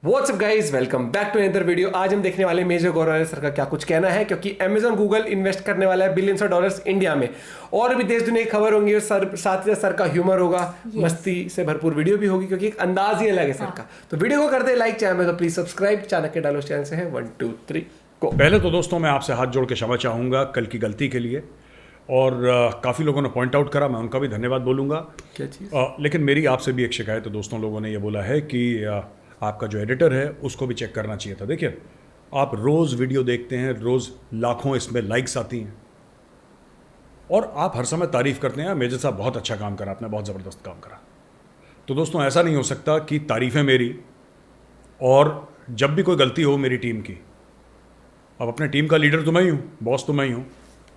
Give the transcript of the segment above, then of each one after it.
WhatsApp guys, welcome back to another video. आज हम देखने वाले मेजर गौरव सर का क्या कुछ कहना है, क्योंकि अमेजॉन गूगल इन्वेस्ट करने वाला है बिलियंस ऑफ डॉलर्स इंडिया में। और भी देश दुनिया की खबर होंगी, और सर साथ ही सर का ह्यूमर होगा, मस्ती से भरपूर वीडियो भी होगी, क्योंकि एक अंदाज ही अलग है सर का। तो वीडियो को करते हैं लाइक, चैनल में तो please subscribe. Chanakya dialogue channel से है 1 2 3 को। पहले तो दोस्तों मैं आपसे हाथ जोड़ के क्षमा चाहूँगा कल की गलती के लिए, और काफ़ी लोगों ने पॉइंट आउट करा, मैं उनका भी धन्यवाद बोलूँगा। क्या चीज़? लेकिन मेरी आपसे भी एक शिकायत है दोस्तों। लोगों ने ये बोला है कि आपका जो एडिटर है उसको भी चेक करना चाहिए था। देखिए, आप रोज़ वीडियो देखते हैं, रोज़ लाखों इसमें लाइक्स आती हैं, और आप हर समय तारीफ़ करते हैं मेजर साहब बहुत अच्छा काम करा, आपने बहुत ज़बरदस्त काम करा। तो दोस्तों ऐसा नहीं हो सकता कि तारीफ़ें मेरी और जब भी कोई गलती हो मेरी टीम की, अब अपने टीम का लीडर तो मैं ही हूँ, बॉस तो मैं ही हूँ,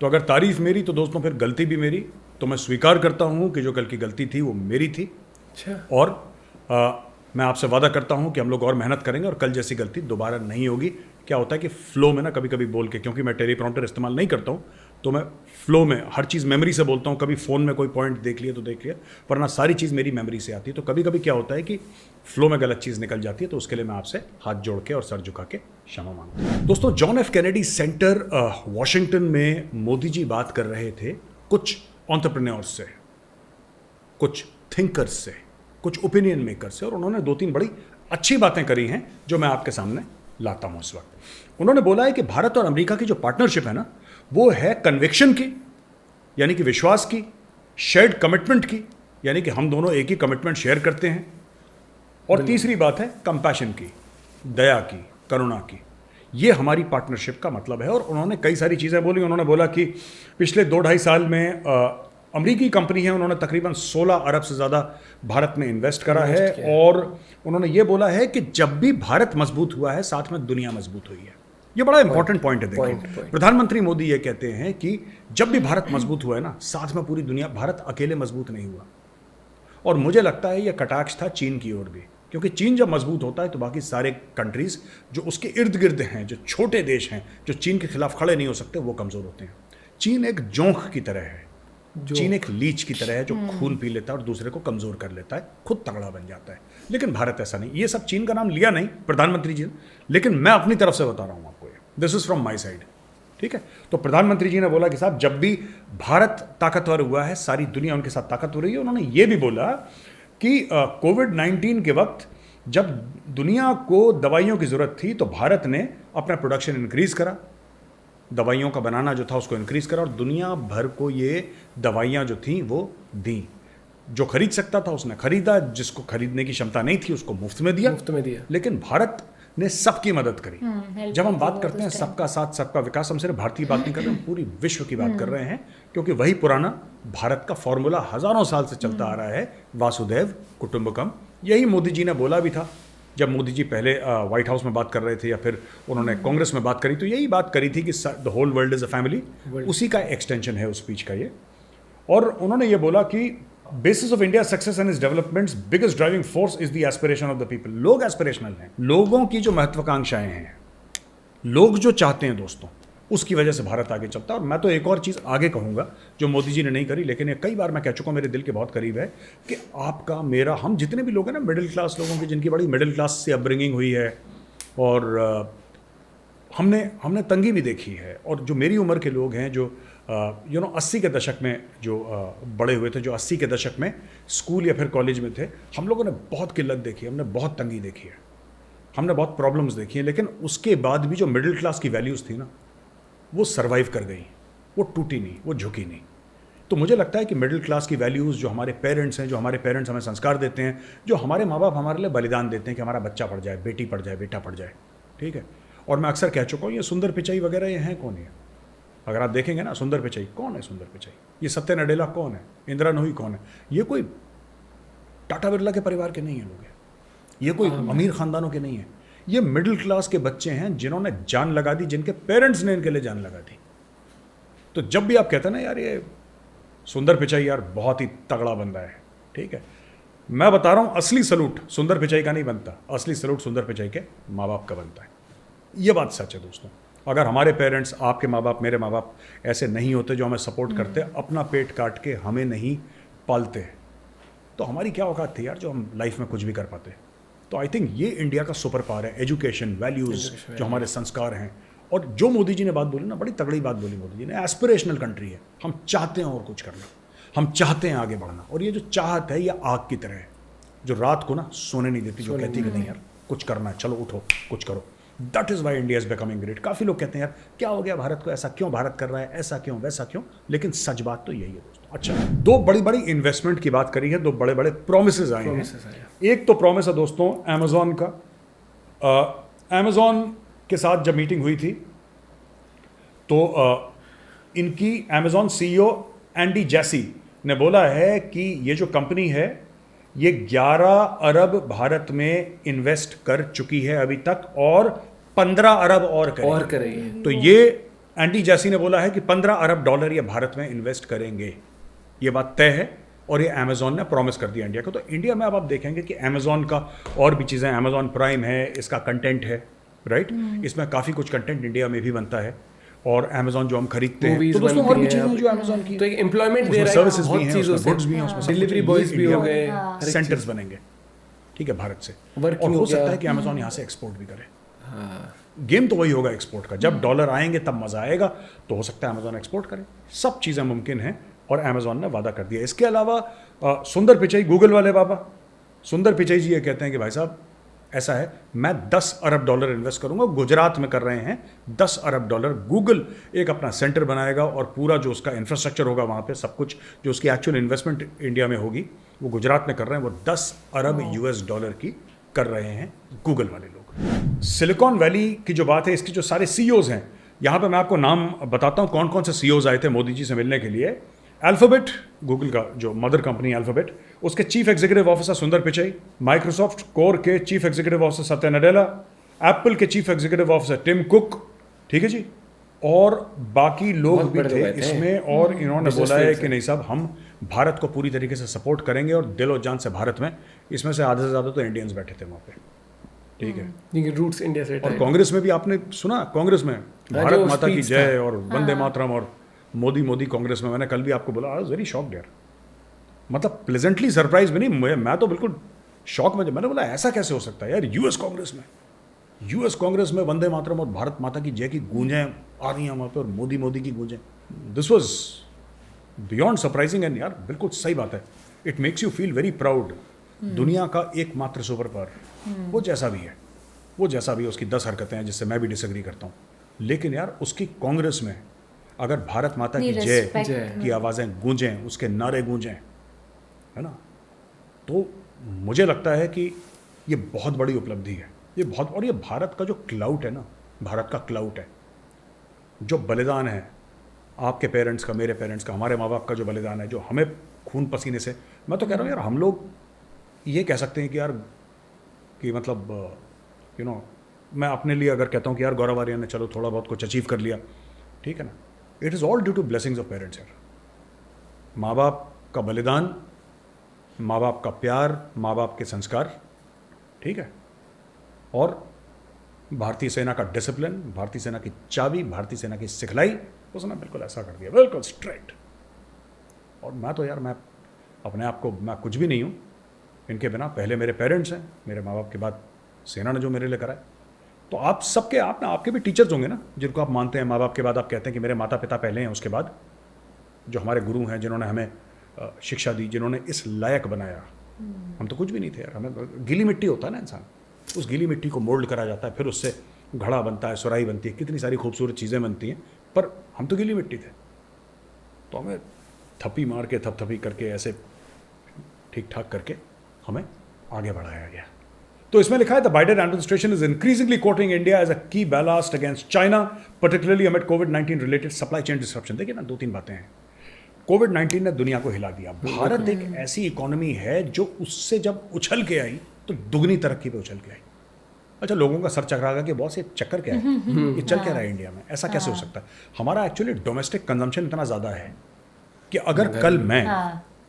तो अगर तारीफ़ मेरी तो दोस्तों फिर गलती भी मेरी। तो मैं स्वीकार करता हूँ कि जो कल की गलती थी वो मेरी थी। अच्छा। और मैं आपसे वादा करता हूँ कि हम लोग और मेहनत करेंगे और कल जैसी गलती दोबारा नहीं होगी। क्या होता है कि फ़्लो में ना कभी कभी बोल के, क्योंकि मैं टेलीप्रॉम्प्टर इस्तेमाल नहीं करता हूँ, तो मैं फ़्लो में हर चीज़ मेमोरी से बोलता हूँ। कभी फ़ोन में कोई पॉइंट देख लिया तो देख लिया, वरना सारी चीज़ मेरी मेमोरी से आती है। तो कभी कभी क्या होता है कि फ़्लो में गलत चीज़ निकल जाती है, तो उसके लिए मैं आपसे हाथ जोड़ के और सर झुका के क्षमा मांगता हूँ। दोस्तों, John F Kennedy centre Washington में मोदी जी बात कर रहे थे कुछ एंटरप्रेन्योर्स से, कुछ थिंकर्स से, कुछ ओपिनियन मेकर्स से, और उन्होंने 2-3 बड़ी अच्छी बातें करी हैं जो मैं आपके सामने लाता हूं इस वक्त। उन्होंने बोला है कि भारत और अमेरिका की जो पार्टनरशिप है ना, वो है कन्विक्शन की, यानी कि विश्वास की, शेयर्ड कमिटमेंट की, यानी कि हम दोनों एक ही कमिटमेंट शेयर करते हैं, और तीसरी बात है कंपैशन की, दया की, करुणा की। ये हमारी पार्टनरशिप का मतलब है। और उन्होंने कई सारी चीज़ें बोली। उन्होंने बोला कि पिछले 2-2.5 साल में अमरीकी कंपनी है, उन्होंने तकरीबन 16 अरब से ज़्यादा भारत में इन्वेस्ट करा है। और उन्होंने ये बोला है कि जब भी भारत मजबूत हुआ है, साथ में दुनिया मजबूत हुई है। ये बड़ा इंपॉर्टेंट पॉइंट है। देखिए, प्रधानमंत्री मोदी ये कहते हैं कि जब भी भारत मजबूत हुआ है ना, साथ में पूरी दुनिया, भारत अकेले मजबूत नहीं हुआ। और मुझे लगता है ये कटाक्ष था चीन की ओर भी, क्योंकि चीन जब मजबूत होता है तो बाकी सारे कंट्रीज जो उसके इर्द गिर्द हैं, जो छोटे देश हैं, जो चीन के खिलाफ खड़े नहीं हो सकते, वो कमज़ोर होते हैं। चीन एक जोंक की तरह है, चीन एक लीच की तरह है जो खून पी लेता है और दूसरे को कमज़ोर कर लेता है, खुद तगड़ा बन जाता है। लेकिन भारत ऐसा नहीं। ये सब चीन का नाम लिया नहीं प्रधानमंत्री जी ने, लेकिन मैं अपनी तरफ से बता रहा हूँ आपको, ये this is from my side. ठीक है, तो प्रधानमंत्री जी ने बोला कि साहब, जब भी भारत ताकतवर हुआ है, सारी दुनिया उनके साथ ताकतवर है। उन्होंने ये भी बोला कि कोविड-19 के वक्त जब दुनिया को दवाइयों की ज़रूरत थी, तो भारत ने अपना प्रोडक्शन इंक्रीज़ करा, दवाइयों का बनाना जो था उसको इंक्रीज़ करा, और दुनिया भर को ये दवाइयाँ जो थी वो दी। जो खरीद सकता था उसने खरीदा, जिसको खरीदने की क्षमता नहीं थी उसको मुफ्त में दिया। लेकिन भारत ने सबकी मदद करी। जब हम बात करते हैं सबका साथ सबका विकास, हम सिर्फ भारतीय बात नहीं कर रहे, हम पूरी विश्व की बात कर रहे हैं, क्योंकि वही पुराना भारत का फॉर्मूला हजारों साल से चलता आ रहा है, वासुदेव कुटुंबकम। यही मोदी जी ने बोला भी था जब मोदी जी पहले व्हाइट हाउस में बात कर रहे थे, या फिर उन्होंने कांग्रेस में बात करी, तो यही बात करी थी कि the whole world is a family. उसी का एक्सटेंशन है उस स्पीच का ये। और उन्होंने ये बोला कि basis of India success and is developments biggest driving force is the aspiration of the people. लोग एस्पिरेशनल हैं, लोगों की जो महत्वाकांक्षाएं हैं, लोग जो चाहते हैं दोस्तों, उसकी वजह से भारत आगे चलता है। और मैं तो एक और चीज़ आगे कहूँगा जो मोदी जी ने नहीं करी, लेकिन ये कई बार मैं कह चुका हूँ, मेरे दिल के बहुत करीब है, कि आपका, मेरा, हम जितने भी लोग हैं ना, मिडिल क्लास लोगों की, जिनकी बड़ी मिडिल क्लास से अपब्रिंगिंग हुई है, और हमने तंगी भी देखी है, और जो मेरी उम्र के लोग हैं, जो 80 के दशक में जो बड़े हुए थे, जो 80 के दशक में स्कूल या फिर कॉलेज में थे, हम लोगों ने बहुत किल्लत देखी है, हमने बहुत तंगी देखी है, हमने बहुत प्रॉब्लम्स देखी हैं। लेकिन उसके बाद भी जो मिडिल क्लास की वैल्यूज़ थी ना, वो सर्वाइव कर गई, वो टूटी नहीं, वो झुकी नहीं। तो मुझे लगता है कि मिडिल क्लास की वैल्यूज़, जो हमारे पेरेंट्स हैं, जो हमारे पेरेंट्स हमें संस्कार देते हैं, जो हमारे माँ बाप हमारे लिए बलिदान देते हैं कि हमारा बच्चा पढ़ जाए, बेटी पढ़ जाए, बेटा पढ़ जाए, ठीक है। और मैं अक्सर कह चुका हूँ, ये सुंदर पिचाई वगैरह ये हैं कौन है? अगर आप देखेंगे ना, सुंदर पिचाई कौन है? सुंदर पिचाई, ये सत्य नडेला कौन है? इंदिरा नूही कौन है? ये कोई टाटा बिरला के परिवार के नहीं है लोग, ये कोई अमीर खानदानों के नहीं है। ये मिडिल क्लास के बच्चे हैं जिन्होंने जान लगा दी, जिनके पेरेंट्स ने इनके लिए जान लगा दी। तो जब भी आप कहते हैं ना, यार ये सुंदर पिचाई यार बहुत ही तगड़ा बंदा है, ठीक है, मैं बता रहा हूं, असली सलूट सुंदर पिचाई का नहीं बनता, असली सलूट सुंदर पिचाई के माँ बाप का बनता है। ये बात सच है दोस्तों। अगर हमारे पेरेंट्स, आपके माँ बाप, मेरे माँ बाप ऐसे नहीं होते, जो हमें सपोर्ट करते, अपना पेट काट के हमें नहीं पालते, तो हमारी क्या औकात थी यार, जो हम लाइफ में कुछ भी कर पाते। तो आई थिंक ये इंडिया का सुपर पावर है, एजुकेशन, वैल्यूज़, जो हमारे संस्कार हैं। और जो मोदी जी ने बात बोली ना, बड़ी तगड़ी बात बोली मोदी जी ने, एस्पिरेशनल कंट्री है, हम चाहते हैं और कुछ करना, हम चाहते हैं आगे बढ़ना। और ये जो चाहत है ये आग की तरह है जो रात को ना सोने नहीं देती, जो कहती है कि नहीं यार कुछ करना है, चलो उठो कुछ करो। That is why India is becoming great. काफ़ी लोग कहते हैं यार क्या हो गया भारत को, ऐसा क्यों भारत कर रहा है, ऐसा क्यों वैसा क्यों, लेकिन सच बात तो यही है दोस्तों। अच्छा, दो बड़ी बड़ी इन्वेस्टमेंट की बात करी है, दो बड़े बड़े प्रोमिसेस आए हैं। एक तो प्रोमिस है दोस्तों अमेजोन का। अमेजोन के साथ जब मीटिंग हुई थी तो इनकी अमेजोन सीईओ एंडी जैसी ने बोला है कि ये जो कंपनी है ये 11 अरब भारत में इन्वेस्ट कर चुकी है अभी तक, और 15 अरब और करेगी। तो ये एंडी जैसी ने बोला है कि 15 अरब डॉलर ये भारत में इन्वेस्ट करेंगे, ये बात तय है। और ये अमेजोन ने प्रॉमिस कर दिया इंडिया को। तो इंडिया में अब आप देखेंगे कि अमेजोन का और भी चीज़ें, अमेजोन प्राइम है, इसका कंटेंट है, राइट, इसमें काफ़ी कुछ कंटेंट इंडिया में भी बनता है। और अमेजोन जो हम खरीदते हैं, तो दोस्तों और भी चीज़ें जो अमेजोन की, तो एक एम्प्लॉयमेंट दे रहा है, सर्विसेज भी बहुत हैं, चीज़ों उसमें गुड्स भी हैं, उसमें डिलीवरी बॉयज भी हो गए, सेंटर्स बनेंगे, ठीक है, भारत से। Working और हो हो सकता गया। है कि अमेजोन यहाँ से एक्सपोर्ट भी करे। गेम तो वही होगा एक्सपोर्ट का, जब डॉलर आएंगे तब मजा आएगा। तो हो सकता है अमेजोन एक्सपोर्ट करे, सब चीज़ें मुमकिन हैं और अमेजोन ने वादा कर दिया। इसके अलावा सुंदर पिचाई, गूगल वाले बाबा सुंदर पिचाई जी ये कहते हैं कि भाई साहब ऐसा है, मैं 10 अरब डॉलर इन्वेस्ट करूंगा, गुजरात में कर रहे हैं 10 अरब डॉलर। गूगल एक अपना सेंटर बनाएगा और पूरा जो उसका इंफ्रास्ट्रक्चर होगा वहाँ पे सब कुछ, जो उसकी एक्चुअल इन्वेस्टमेंट इंडिया में होगी वो गुजरात में कर रहे हैं। वो 10 अरब यूएस डॉलर की कर रहे हैं गूगल वाले लोग। सिलिकॉन वैली की जो बात है, इसकी जो सारे सीईओज हैं, यहाँ पे मैं आपको नाम बताता हूँ कौन कौन से सीईओज आए थे मोदी जी से मिलने के लिए। अल्फाबेट, गूगल का जो मदर कंपनी अल्फाबेट, उसके chief executive officer Sundar Pichai, Microsoft Corp के chief executive officer Satya Nadella, Apple के chief executive officer Tim Cook, ठीक है जी, और बाकी लोग भी थे इसमें। और इन्होंने बोला है कि नहीं साहब हम भारत को पूरी तरीके से सपोर्ट करेंगे और दिल और जान से भारत में। इसमें से आधे से ज़्यादा तो इंडियंस बैठे थे वहाँ पे, ठीक है, रूट्स इंडिया से। और कांग्रेस में भी आपने सुना, कांग्रेस में भारत माता की जय और वंदे मातरम और मोदी मोदी कांग्रेस में। मैंने कल भी आपको बोला, आई वाज वेरी शॉक्ड यार, मतलब प्लेजेंटली सरप्राइज भी नहीं, मैं तो बिल्कुल शॉक में। मैंने बोला ऐसा कैसे हो सकता है यार, यूएस कांग्रेस में वंदे मातरम और भारत माता की जय की गूंजें आ रही हैं वहाँ पे, और मोदी मोदी की गूंजें। This was beyond surprising. And यार बिल्कुल सही बात है, it makes you feel very proud. दुनिया का एकमात्र सुपर पावर, वो जैसा भी है, वो जैसा भी है, उसकी 10 हरकतें हैं जिससे मैं भी डिसएग्री करता हूँ, लेकिन यार उसकी कांग्रेस में अगर भारत माता की जय की आवाज़ें गूंजें, उसके नारे गूंजें, है ना, तो मुझे लगता है कि ये बहुत बड़ी उपलब्धि है, ये बहुत। और ये भारत का जो क्लाउट है ना, भारत का क्लाउट है, जो बलिदान है आपके पेरेंट्स का, मेरे पेरेंट्स का, हमारे माँ बाप का जो बलिदान है, जो हमें खून पसीने से, मैं तो कह रहा हूँ यार, हम लोग ये कह सकते हैं कि यार कि मतलब यू नो, मैं अपने लिए अगर कहता हूँ कि यार गौरव आर्य ने चलो थोड़ा बहुत कुछ अचीव कर लिया, ठीक है ना, it is all due to blessings of parents यार। माँ बाप का बलिदान, माँ बाप का प्यार, माँ बाप के संस्कार, ठीक है, और भारतीय सेना का डिसिप्लिन, भारतीय सेना की चाबी, भारतीय सेना की सिखलाई, उसने बिल्कुल ऐसा कर दिया, बिल्कुल स्ट्रेट। और मैं तो यार, मैं अपने आप को, मैं कुछ भी नहीं हूँ इनके बिना। पहले मेरे पेरेंट्स हैं, मेरे माँ बाप के बाद सेना ने जो मेरे लिए करा है। तो आप सबके, आप ना, आपके भी टीचर्स होंगे ना जिनको आप मानते हैं, माँ बाप के बाद आप कहते हैं कि मेरे माता पिता पहले हैं, उसके बाद जो हमारे गुरु हैं, जिन्होंने हमें शिक्षा दी, जिन्होंने इस लायक बनाया। हम तो कुछ भी नहीं थे यार, हमें गीली मिट्टी होता है ना इंसान, उस गीली मिट्टी को मोल्ड करा जाता है, फिर उससे घड़ा बनता है, सुराही बनती है, कितनी सारी खूबसूरत चीज़ें बनती हैं, पर हम तो गीली मिट्टी थे। तो हमें थप्पी मार के, थपथपी करके, ऐसे ठीक ठाक करके हमें आगे बढ़ाया गया। तो इसमें लिखा है the Biden administration is increasingly courting India as a key ballast against China, particularly amid कोविड-19 रिलेटेड सप्लाई चेन डिस्ट्रप्शन। देखिए ना, 2-3 बातें हैं। कोविड-19 ने दुनिया को हिला दिया। भारत एक ऐसी इकोनॉमी है जो उससे जब उछल के आई तो दुगनी तरक्की पे उछल के आई। अच्छा, लोगों का सर चकरा गया कि बॉस ये चक्कर क्या है, ये चल क्या रहा है इंडिया में, ऐसा कैसे हो सकता है। हमारा एक्चुअली डोमेस्टिक कंजम्पशन इतना ज़्यादा है कि अगर कल मैं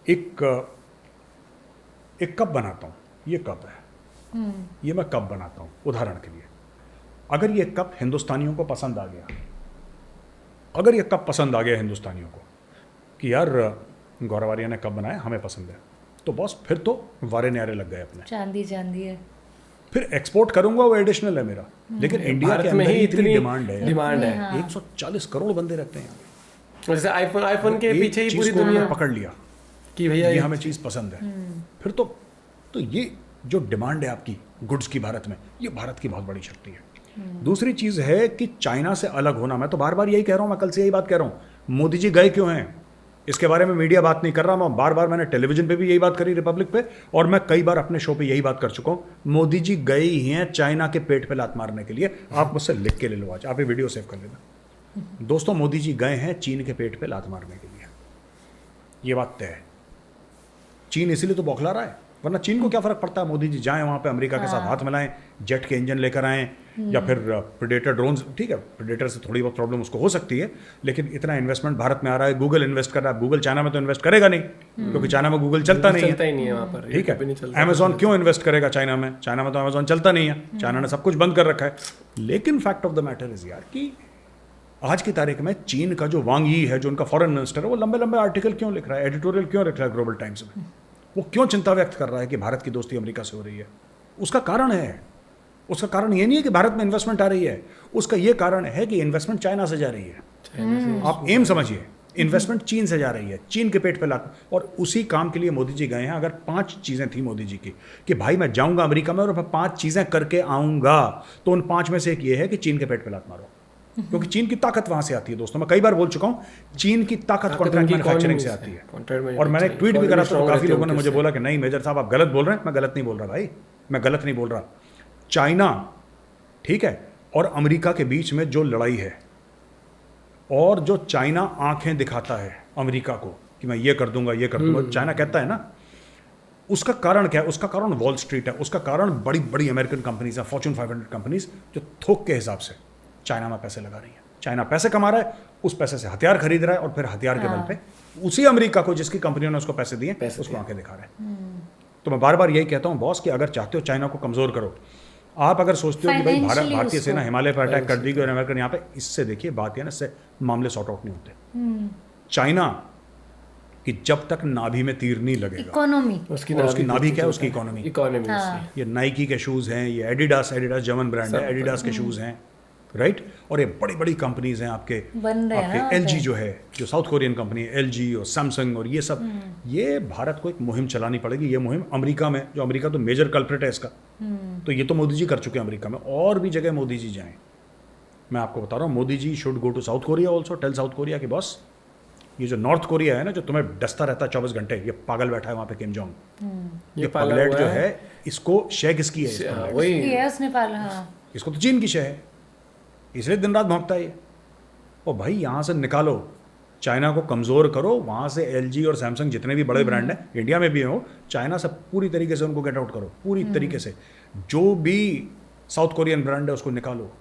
एक कप बनाता हूँ, ये कप है, ये मैं कप बनाता हूँ उदाहरण के लिए, अगर ये कप हिंदुस्तानियों को पसंद आ गया, अगर ये कप पसंद आ गया हिंदुस्तानियों को कि यार गौरव आर्य ने कप बनाया, हमें पसंद है, तो बॉस फिर तो वारे न्यारे लग गए अपने। चांदी चांदी है, फिर एक्सपोर्ट करूंगा वो एडिशनल है मेरा, लेकिन इंडिया के भारत में अंदर ही इतनी इतनी डिमांड है, है। 140 करोड़ बंदे रहते हैं यहाँ पे। जैसे आईफोन के एक पीछे ही चीज़ पूरी को उन्होंने दुनिया पकड़ लिया कि भैया ये हमें चीज़ पसंद है, फिर तो ये जो डिमांड है आपकी गुड्स की भारत में, ये भारत की बहुत बड़ी शक्ति है। दूसरी चीज़ है कि चाइना से अलग होना, मैं तो बार बार यही कह रहा हूँ, मैं कल से यही बात कह रहा हूँ, मोदी जी गए क्यों हैं इसके बारे में मीडिया बात नहीं कर रहा। मैं बार बार, मैंने टेलीविजन पे भी यही बात करी, रिपब्लिक पे, और मैं कई बार अपने शो पे यही बात कर चुका हूँ। मोदी जी गए ही हैं चाइना के पेट पे लात मारने के लिए। आप मुझसे लिख के ले लो, आज आप ये वीडियो सेव कर लेना दोस्तों, मोदी जी गए हैं चीन के पेट पे लात मारने के लिए, ये बात तय है। चीन इसीलिए तो बौखला रहा है, वरना चीन को क्या फर्क पड़ता है, मोदी जी जाएं वहाँ पे अमेरिका के साथ हाथ मिलाएं, जेट के इंजन लेकर आएं, या फिर प्रेडेटर ड्रोन्स, ठीक है प्रेडेटर से थोड़ी बहुत प्रॉब्लम उसको हो सकती है, लेकिन इतना इन्वेस्टमेंट भारत में आ रहा है, गूगल इन्वेस्ट कर रहा है। गूगल चाइना में तो इन्वेस्ट करेगा नहीं, क्योंकि चाइना में गूगल चलता नहीं है वहाँ पर, ठीक है। अमेजॉन क्यों इन्वेस्ट करेगा चाइना में, चाइना में तो अमेजॉन चलता नहीं है, चाइना ने सब कुछ बंद कर रखा है। लेकिन fact of the matter is यार कि आज की तारीख में चीन का जो वांग यी है, जो उनका फॉरेन मिनिस्टर है, वो लंबे लंबे आर्टिकल क्यों लिख रहा है, एडिटोरियल क्यों लिख रहा है ग्लोबल टाइम्स में, वो क्यों चिंता व्यक्त कर रहा है कि भारत की दोस्ती अमेरिका से हो रही है। उसका कारण है, उसका कारण ये नहीं है कि भारत में इन्वेस्टमेंट आ रही है, उसका ये कारण है कि इन्वेस्टमेंट चाइना से जा रही है। आप एम समझिए, इन्वेस्टमेंट चीन से जा रही है, चीन के पेट पे लात, और उसी काम के लिए मोदी जी गए हैं। अगर 5 चीज़ें थी मोदी जी की कि भाई मैं जाऊंगा अमेरिका में और मैं 5 चीज़ें करके आऊंगा, तो उन 5 में से एक ये है कि चीन के पेट पे लात मारो, क्योंकि चीन की ताकत वहां से आती है। दोस्तों मैं कई बार बोल चुका हूं, चीन की ताकत कॉन्ट्रैक्ट मैन्युफैक्चरिंग से आती है। और मैंने एक ट्वीट भी करा था, तो काफी लोगों ने मुझे बोला कि नहीं मेजर साहब आप गलत बोल रहे हैं। मैं गलत नहीं बोल रहा भाई, मैं गलत नहीं बोल रहा। चाइना, ठीक है, और अमेरिका के बीच में जो लड़ाई है, और जो चाइना आंखें दिखाता है अमेरिका को कि मैं ये कर दूंगा, ये कर दूंगा, चाइना कहता है ना, उसका कारण क्या है? उसका कारण वॉल स्ट्रीट है, उसका कारण बड़ी बड़ी अमेरिकन कंपनीज है, फॉर्च्यून 500 कंपनीज, जो थोक के हिसाब से चाइना में पैसे लगा रही है। चाइना पैसे कमा रहा है, उस पैसे से हथियार खरीद रहा है, और फिर हथियार के बल पे उसी अमेरिका को, जिसकी कंपनियों ने उसको पैसे दिए, उसको आंखें दिखा रहे हैं। तो मैं बार बार यही कहता हूँ बॉस, कि अगर चाहते हो चाइना को कमजोर करो, आप अगर सोचते हो कि भाई भारतीय सेना हिमालय पर अटैक कर देगी और अमेरिकन यहाँ पे, इससे देखिए बात है ना, इससे मामले सॉर्ट आउट नहीं होते। चाइना कि जब तक नाभि में तीर नहीं लगेगा, इकोनॉमी, उसकी नाभि क्या है, उसकी इकोनॉमी। ये नाइकी के शूज हैं, ये एडिडास जर्मन ब्रांड है, एडिडास के शूज हैं, राइट। और ये बड़ी बड़ी कंपनीज हैं आपके एलजी जो है, जो साउथ कोरियन कंपनी है, एलजी और सैमसंग और ये सब, ये भारत को एक मुहिम चलानी पड़ेगी। ये मुहिम अमेरिका में, जो अमेरिका तो मेजर कल्प्रिट है इसका, तो ये तो मोदी जी कर चुके हैं अमेरिका में, और भी जगह मोदी जी जाएं। मैं आपको बता रहा हूँ, Modi ji should go to South Korea also, tell South Korea की बॉस, ये जो नॉर्थ कोरिया है ना, जो तुम्हें डसता रहता है 24 घंटे, ये पागल बैठा है वहाँ पे किम जोंग, ये पगलेट जो है, इसको शय किसकी है? उसने पाला, इसको तो चीन की शय है, इसलिए दिन रात भौंकता है ये। और भाई यहाँ से निकालो, चाइना को कमज़ोर करो, वहाँ से एलजी और सैमसंग जितने भी बड़े ब्रांड हैं, इंडिया में भी हो, चाइना से पूरी तरीके से उनको गेट आउट करो, पूरी तरीके से। जो भी साउथ कोरियन ब्रांड है उसको निकालो,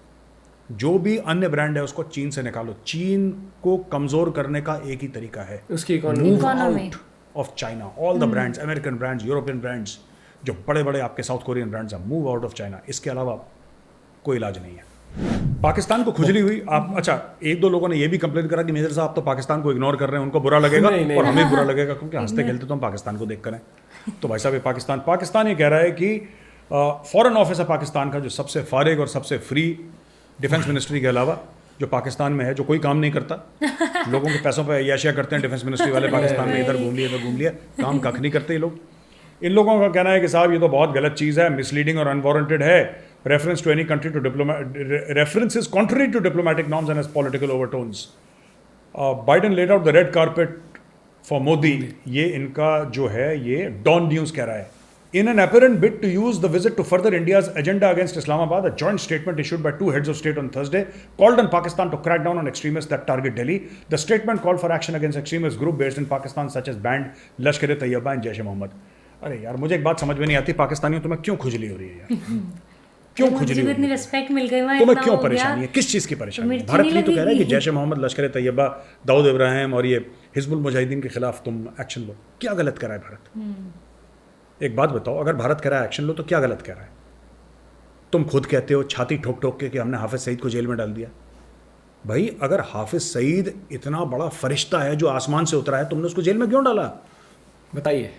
जो भी अन्य ब्रांड है उसको चीन से निकालो। चीन को कमज़ोर करने का एक ही तरीका है, उसकी move out of China. All the brands, American brands, European brands, जो बड़े बड़े आपके साउथ कोरियन ब्रांड्स हैं, मूव आउट ऑफ चाइना। इसके अलावा कोई इलाज नहीं है। पाकिस्तान को खुजली हुई, आप अच्छा, एक दो लोगों ने ये भी कंप्लेन करा कि मेजर साहब आप तो पाकिस्तान को इग्नोर कर रहे हैं, उनको बुरा लगेगा और हमें बुरा लगेगा, क्योंकि हंसते खेलते तो हम पाकिस्तान को देख कर हैं। तो भाई साहब, पाकिस्तान ये कह रहा है कि फॉरेन ऑफिस है पाकिस्तान का, जो सबसे फारिग और सबसे फ्री, डिफेंस मिनिस्ट्री के अलावा, जो पाकिस्तान में है, जो कोई काम नहीं करता, लोगों के पैसों पर ऐशिया करते हैं डिफेंस मिनिस्ट्री वाले पाकिस्तान में, इधर घूम लिया, काम कख नहीं करते ये लोग। इन लोगों का कहना है कि साहब ये तो बहुत गलत चीज़ है, मिसलीडिंग और अनवारंटेड है, reference to any country to reference is contrary to diplomatic norms and has political overtones. Biden laid out the red carpet for Modi. ये इनका जो है, ये Dawn News कह रहा है, in an apparent bid to use the visit to further India's agenda against Islamabad, a joint statement issued by 2 heads of state on Thursday called on Pakistan to crack down on extremists that target Delhi. The statement called for action against extremist groups based in Pakistan such as banned Lashkar-e-Taiba and Jaish-e-Mohammed. अरे यार, मुझे एक बात समझ में नहीं आती, पाकिस्तानियों तुम्हें क्यों खुजली हो रही है यार? क्यों खुजली हो रही है? रिस्पेक्ट मिल गई वहां, तुम्हें क्यों परेशानी है? किस चीज़ की परेशानी है? भारत भी तो कह रहा है कि जैश ए मोहम्मद, लश्कर तैयबा, दाऊद इब्राहिम और ये हिजबुल मुजाहिदीन के खिलाफ तुम एक्शन लो। क्या गलत कर रहा है भारत? एक बात बताओ, अगर भारत कह रहा है एक्शन लो, तो क्या गलत कह रहा है? तुम खुद कहते हो छाती ठोक ठोक के कि हमने हाफिज सईद को जेल में डाल दिया। भाई, अगर हाफिज सईद इतना बड़ा फरिश्ता है जो आसमान से उतरा है, तुमने उसको जेल में क्यों डाला? बताइए।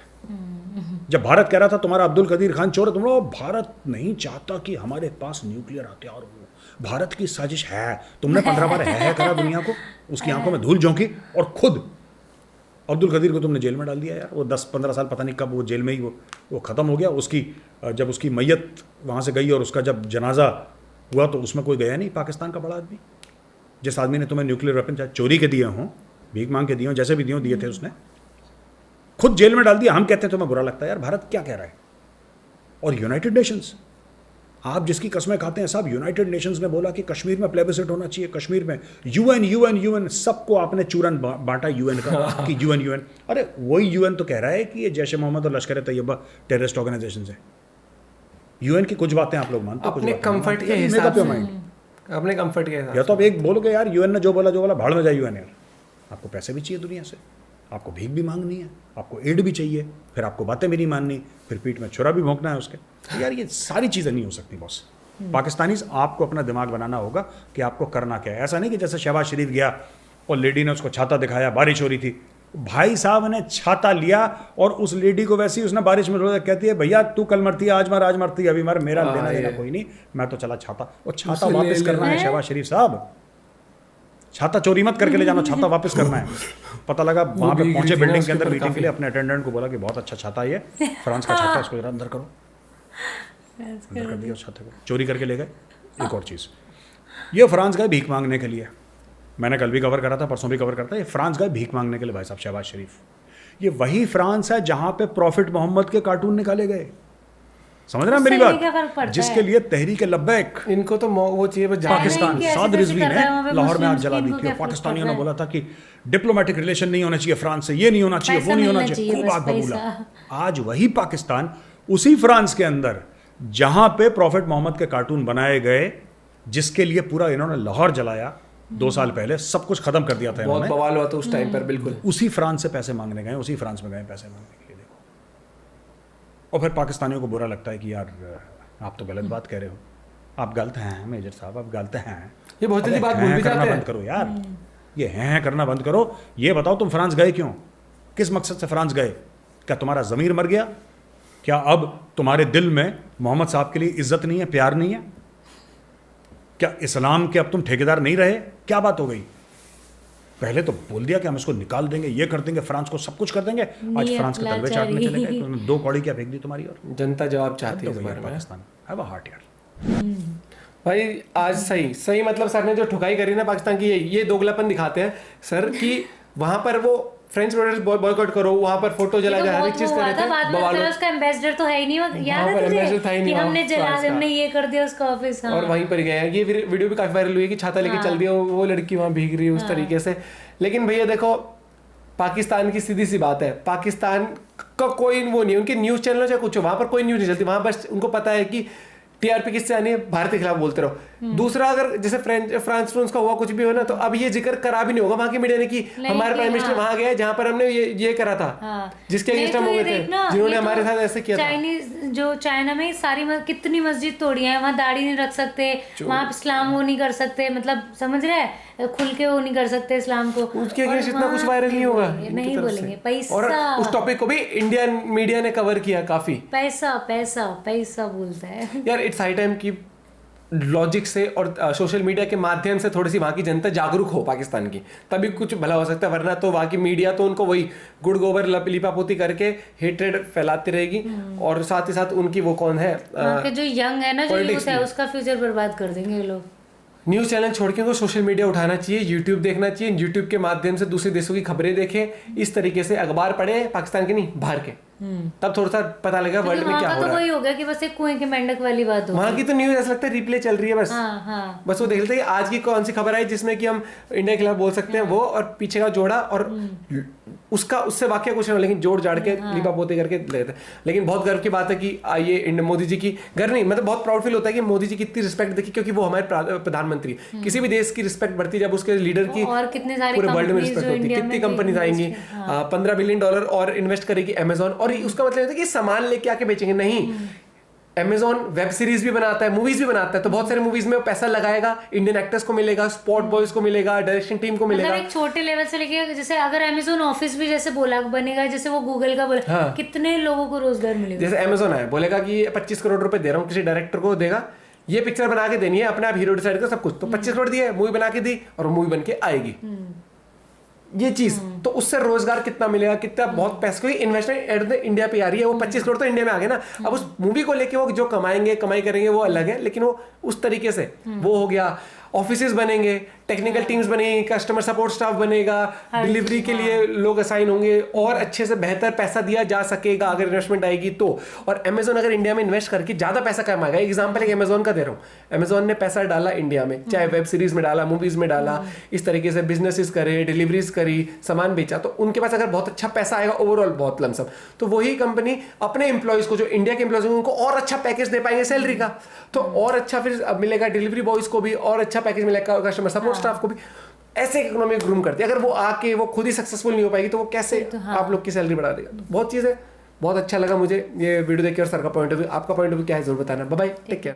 जब भारत कह रहा था तुम्हारा अब्दुल कदीर खान चोर है, तुम लोग भारत नहीं चाहता कि हमारे पास न्यूक्लियर हथियार हो, भारत की साजिश है। तुमने 15 बार है करा दुनिया को, उसकी आंखों में धूल झोंकी, और खुद अब्दुल कदीर को तुमने जेल में डाल दिया यार। वो 10-15 साल पता नहीं कब वो जेल में ही वो ख़त्म हो गया। उसकी जब उसकी मैयत वहाँ से गई और उसका जब जनाजा हुआ तो उसमें कोई गया नहीं, पाकिस्तान का बड़ा आदमी। जिस आदमी ने तुम्हें न्यूक्लियर वेपन चाहे चोरी के दिए हों, भीख मांग के दिए हों, जैसे भी दिए थे, उसने खुद जेल में डाल दिया। हम कहते हैं तुम्हें बुरा लगता है यार, भारत क्या कह रहा है। और यूनाइटेड नेशंस, आप जिसकी कस्में खाते हैं साहब, यूनाइटेड नेशंस ने बोला कि कश्मीर में प्लेबिसिट होना चाहिए, कश्मीर में यूएन, सबको आपने चूरन बांटा यूएन का कि यूएन। अरे वही यूएन तो कह रहा है कि ये जैश ए मोहम्मद और लश्कर ए तैयबा टेररिस्ट ऑर्गेनाइजेशन है। यूएन की कुछ बातें आप लोग मानते हो, अपने कंफर्ट के हिसाब से, अपने कंफर्ट के हिसाब। या तो आप एक बोलोगे यार यूएन ने जो बोला भाड़ में जाए यूएन यार। आपको पैसे भी चाहिए दुनिया से, आपको भीख भी मांगनी है, आपको एड भी चाहिए, फिर आपको बातें भी नहीं माननी, फिर पीठ में छुरा भी भोंकना है उसके। तो यार ये सारी चीज़ें नहीं हो सकती बॉस। पाकिस्तानीज आपको अपना दिमाग बनाना होगा कि आपको करना क्या है। ऐसा नहीं कि जैसे शहबाज शरीफ गया और लेडी ने उसको छाता दिखाया, बारिश हो रही थी, भाई साहब ने छाता लिया और उस लेडी को वैसे ही उसने बारिश में रोजा, कहती है भैया तू कल मरती है, आज मरती है, अभी मर, मेरा लेना देना कोई नहीं, मैं तो चला छाता। और छाता वापस करना है शहबाज शरीफ साहब, छाता चोरी मत करके ले जाना, छाता वापस करना है। पता लगा वहां पे पहुंचे बिल्डिंग के अंदर मीटिंग के लिए, अपने अटेंडेंट को बोला कि बहुत अच्छा छाता है ये, फ्रांस का छाता, इसको जरा अंदर करो, अंदर कर दिया उस छाते को, चोरी करके ले गए। एक और चीज़, ये फ्रांस गए भीख मांगने के लिए, मैंने कल भी कवर करा था, परसों भी कवर करता है, ये फ्रांस गए भीख मांगने के लिए भाई साहब शहबाज शरीफ। ये वही फ्रांस है जहां पे प्रॉफिट मोहम्मद के कार्टून निकाले गए, समझ रहे हैं मेरी बात, जिसके लिए तहरीक लब्बैक, इनको तो वो चाहिए बस। पाकिस्तान साद रिजवीन है, लाहौर में आग जला दी थी। पाकिस्तानियों ने बोला था कि डिप्लोमेटिक रिलेशन नहीं होना चाहिए फ्रांस से, ये नहीं होना चाहिए, वो नहीं होना चाहिए, खूब आग बबूला। आज वही पाकिस्तान उसी फ्रांस के अंदर जहां पे प्रॉफिट मोहम्मद के कार्टून बनाए गए, जिसके लिए पूरा इन्होंने लाहौर जलाया 2 साल पहले, सब कुछ खत्म कर दिया था, बहुत बवाल हुआ था उस टाइम पर। बिल्कुल उसी फ्रांस से पैसे मांगने गए, उसी फ्रांस में गए पैसे मांगने के लिए। देखो, और फिर पाकिस्तानियों को बुरा लगता है कि यार आप तो गलत बात कह रहे हो, आप गलत हैं मेजर साहब, आप गलत हैं। ये बहुत जल्दी बात भूल भी जाते हैं। बंद करो यार, ये हैं करना बंद करो। ये बताओ तुम फ्रांस गए क्यों, किस मकसद से फ्रांस गए? क्या तुम्हारा ज़मीर मर गया? क्या अब तुम्हारे दिल में मोहम्मद साहब के लिए इज्जत नहीं है, प्यार नहीं है? क्या इस्लाम के अब तुम ठेकेदार नहीं रहे? क्या बात हो गई? पहले तो बोल दिया कि हम इसको निकाल देंगे, ये कर देंगे, फ्रांस को सब कुछ कर देंगे। आज फ्रांस के तलवे चाटने चले गए, तो 2 कौड़ी क्या फेंक दी तुम्हारी। और जनता जवाब चाहती है इस बारे में। पाकिस्तान हैव अ हार्ट यार भाई। आज सही मतलब सर ने जो ठुकाई करी ना पाकिस्तान की, ये दोगलापन दिखाते हैं सर कि वहां पर वो फ्रेंच प्रोडक्ट्स बॉयकॉट करो, वहां पर फोटो जला जा, हर एक चीज कर रहे थे। बाद में उसका एम्बेसडर तो है ही नहीं, याद है तुझे कि हमने जला, हमने ये कर दिया उसका ऑफिस। हाँ। और वहीं पर गए। ये वीडियो भी काफी वायरल हुई है कि छाता लेके चल दिया, वो लड़की वहां भीग रही है उस तरीके से। लेकिन भैया देखो, पाकिस्तान की सीधी सी बात है, पाकिस्तान का कोई वो नहीं, उनके न्यूज चैनल चाहे कुछ हो, वहां पर कोई न्यूज नहीं चलती। वहां बस उनको पता है कि टीआरपी किससे आनी है, भारत के खिलाफ बोलते रहो। दूसरा, अगर जैसे फ्रांस का हुआ कुछ भी हो ना, तो अब ये जिक्र करा भी नहीं होगा वहां की मीडिया ने कि हमारे प्राइम मिनिस्टर वहां गए जहां पर हमने ये करा था, जिसके अगेंस्ट हम हो गए थे, जिन्होंने हमारे साथ ऐसे किया था। चाइनीज जो चाइना में सारी कितनी मस्जिद तोड़ी है, वहाँ दाढ़ी नहीं रख सकते, वहाँ इस्लाम वो नहीं कर सकते, मतलब समझ रहे हैं, खुल के वो नहीं कर सकते इस्लाम को। उसके अगेंस्ट इतना कुछ वायरल नहीं होगा, नहीं बोलेंगे। पैसा, और उस टॉपिक को भी इंडियन मीडिया ने कवर किया काफी। पैसा पैसा पैसा बोलता है यार। इट्स हाई टाइम की लॉजिक से और सोशल मीडिया के माध्यम से थोड़ी सी वहाँ की जनता जागरूक हो पाकिस्तान की, तभी कुछ भला हो सकता है। वरना तो वहाँ की मीडिया तो उनको वही गुड़ गोबर लिपापोती करके हेट्रेड फैलाती रहेगी। और साथ ही साथ उनकी वो कौन है, जो यंग है ना, जो यूथ है, उसका फ्यूचर बर्बाद कर देंगे ये लोग। न्यूज़ चैनल छोड़ के उनको सोशल मीडिया उठाना चाहिए, यूट्यूब देखना चाहिए, यूट्यूब के माध्यम से दूसरे देशों की खबरें देखें, इस तरीके से अखबार पढ़े, पाकिस्तान के नहीं बाहर के, तब थोड़ा सा पता लगेगा वर्ल्ड में क्या हो रहा है। वही हो गया कि बस एक कुएं के मेंढक वाली बात हो। वहाँ की तो न्यूज़ ऐसा लगता है रिप्ले चल रही है बस। बस वो देख लेते हैं आज की कौन सी खबर आई जिसमें कि हम इंडिया के खिलाफ बोल सकते हैं, वो और पीछे का जोड़ा और उससे वाक्य कुछ नहीं, लेकिन जोड़ जाड़ के लिपा पोते करके लेते हैं। लेकिन बहुत गर्व की बात है कि ये मोदी जी की गर्व नहीं, मतलब बहुत प्राउड फील होता है कि मोदी जी की इतनी रिस्पेक्ट देखी, क्योंकि वो हमारे प्रधानमंत्री। किसी भी देश की रिस्पेक्ट बढ़ती जब उसके लीडर की और कितने सारे पूरे वर्ल्ड में रिस्पेक्ट होती है। कितनी कंपनीज आएंगी, $15 बिलियन और इन्वेस्ट करेगी अमेजोन, और उसका मतलब है कि सामान लेके आके बेचेंगे नहीं, Amazon वेब सीरीज भी बनाता है, मूवीज भी बनाता है, तो बहुत सारे मूवीज में वो पैसा लगाएगा, इंडियन एक्टर्स को मिलेगा, स्पॉट बॉयज को मिलेगा, डायरेक्शन टीम को मिलेगा। मतलब एक छोटे लेवल से लेके जैसे अगर Amazon ऑफिस भी जैसे बोला बनेगा, जैसे वो गूगल का बोला, हाँ। कितने लोगों को रोजगार मिलेगा। जैसे Amazon है, बोलेगा कि 25 करोड़ रुपए दे रहा हूँ, किसी डायरेक्टर को देगा, ये पिक्चर बना के देनी है, अपने आप हीरो डिसाइड कर सब कुछ, तो 25 करोड़ दिए, मूवी बना के दी और मूवी बन के आएगी। ये चीज तो उससे रोजगार कितना मिलेगा, कितना बहुत पैसे, कोई इन्वेस्टमेंट एट द इंडिया पे आ रही है, वो 25 करोड़ तो इंडिया में आ गए ना। अब उस मूवी को लेके वो जो कमाई करेंगे वो अलग है, लेकिन वो उस तरीके से वो हो गया। ऑफिसेज बनेंगे, टेक्निकल टीम्स बनेंगी, कस्टमर सपोर्ट स्टाफ बनेगा, डिलीवरी के लिए लोग असाइन होंगे और अच्छे से बेहतर पैसा दिया जा सकेगा अगर इन्वेस्टमेंट आएगी तो। और Amazon अगर इंडिया में इन्वेस्ट करके ज्यादा पैसा कमाएगा, एग्जांपल एक Amazon का दे रहा हूँ, Amazon ने पैसा डाला इंडिया में, चाहे वेब सीरीज में डाला, मूवीज में डाला, इस तरीके से बिजनेसेस करे, डिलीवरीज करी, सामान बेचा, तो उनके पास अगर बहुत अच्छा पैसा आएगा ओवरऑल बहुत लमसम, तो वही कंपनी अपने एम्प्लॉयज को, जो इंडिया के एम्प्लॉयज उनको और अच्छा पैकेज दे पाएंगे सैलरी का, तो और अच्छा फिर मिलेगा डिलीवरी बॉयज को भी, और अच्छा पैकेज मिलेगा कस्टमर सपोर्ट स्टाफ को भी। ऐसे इकोनॉमी ग्रूम करती है। अगर वो आके वो खुद ही सक्सेसफुल नहीं हो पाएगी तो वो कैसे तो हाँ। आप लोग की सैलरी बढ़ा देगा। तो बहुत चीज़ है, बहुत अच्छा लगा मुझे ये वीडियो देख के और सर का पॉइंट ऑफ व्यू। आपका पॉइंट ऑफ व्यू क्या है जरूर बताना। Bye bye, take care.